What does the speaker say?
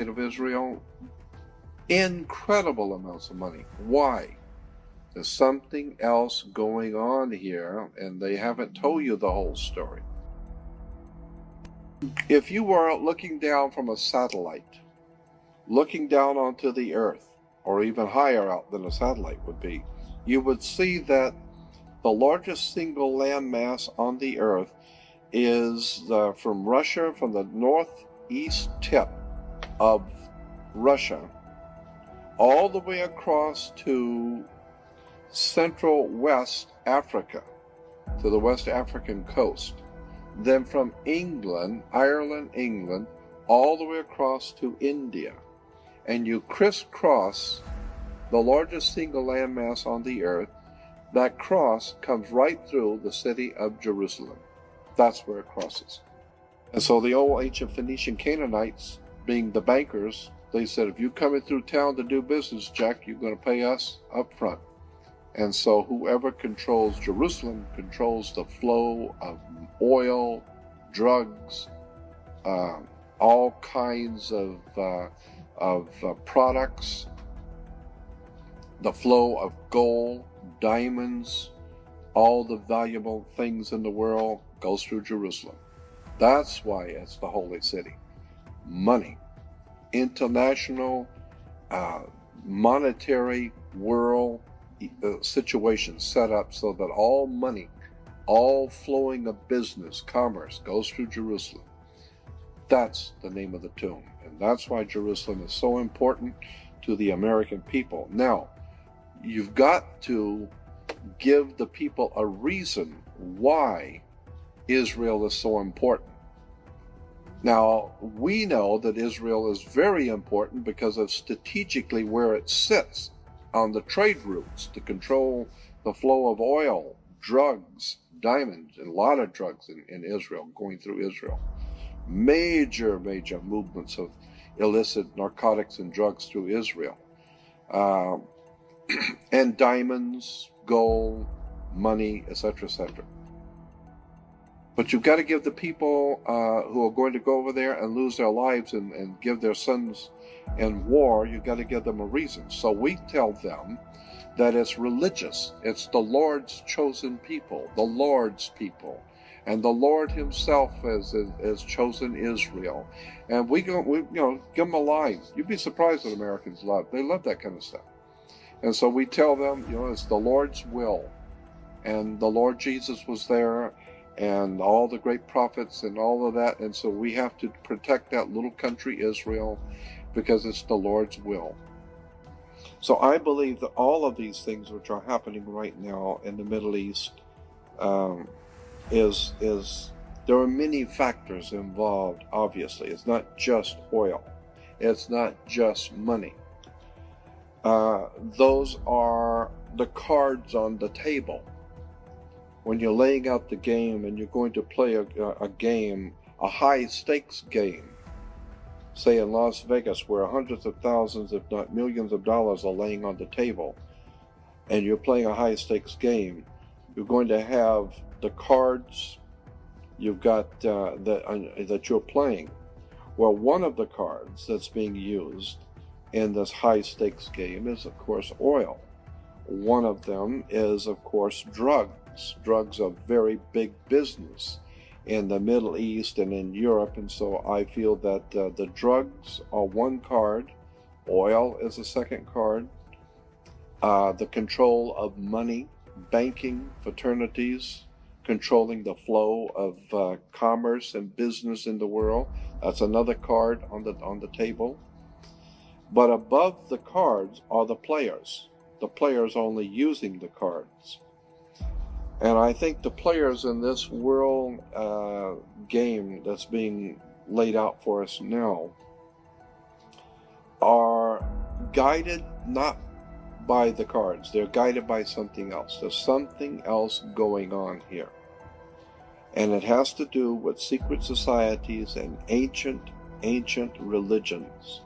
of Israel, incredible amounts of money. Why? There's something else going on here, and they haven't told you the whole story. If you were looking down from a satellite, looking down onto the earth, or even higher out than a satellite would be, you would see that the largest single landmass on the earth is from Russia, from the northeast tip of Russia, all the way across to central West Africa, to the West African coast. Then from England, England, all the way across to India. And you crisscross the largest single landmass on the earth. That cross comes right through the city of Jerusalem. That's where it crosses. And so the old ancient Phoenician Canaanites, being the bankers, they said, if you coming through town to do business, Jack, you're going to pay us up front. And so whoever controls Jerusalem controls the flow of oil, drugs, all kinds of products, the flow of gold, diamonds, all the valuable things in the world goes through Jerusalem. That's why it's the holy city. Money, international, monetary world situation set up so that all money, all flowing of business, commerce goes through Jerusalem. That's the name of the tomb. And that's why Jerusalem is so important to the American people. Now, you've got to give the people a reason why Israel is so important. Now, we know that Israel is very important because of strategically where it sits on the trade routes to control the flow of oil, drugs, diamonds, and a lot of drugs in Israel, going through Israel. Major movements of illicit narcotics and drugs through Israel. And diamonds, gold, money, etc., etc. But you've got to give the people who are going to go over there and lose their lives and give their sons in war, you've got to give them a reason. So we tell them that it's religious. It's the Lord's chosen people, the Lord's people. And the Lord himself has chosen Israel. And we give them a line. You'd be surprised what Americans love. They love that kind of stuff. And so we tell them, it's the Lord's will. And the Lord Jesus was there, and all the great prophets and all of that. And so we have to protect that little country, Israel, because it's the Lord's will. So I believe that all of these things which are happening right now in the Middle East, there are many factors involved, obviously. It's not just oil. It's not just money. Those are the cards on the table. When you're laying out the game and you're going to play a game, a high-stakes game, say in Las Vegas, where hundreds of thousands, if not millions of dollars are laying on the table, and you're playing a high-stakes game, you're going to have the cards you've got that you're playing. Well, one of the cards that's being used in this high-stakes game is, of course, oil. One of them is, of course, drugs. Drugs are very big business in the Middle East and in Europe, and so I feel that the drugs are one card, oil is a second card, the control of money, banking, fraternities, controlling the flow of commerce and business in the world, that's another card on the table. But above the cards are the players only using the cards. And I think the players in this world game that's being laid out for us now are guided not by the cards. They're guided by something else. There's something else going on here. And it has to do with secret societies and ancient religions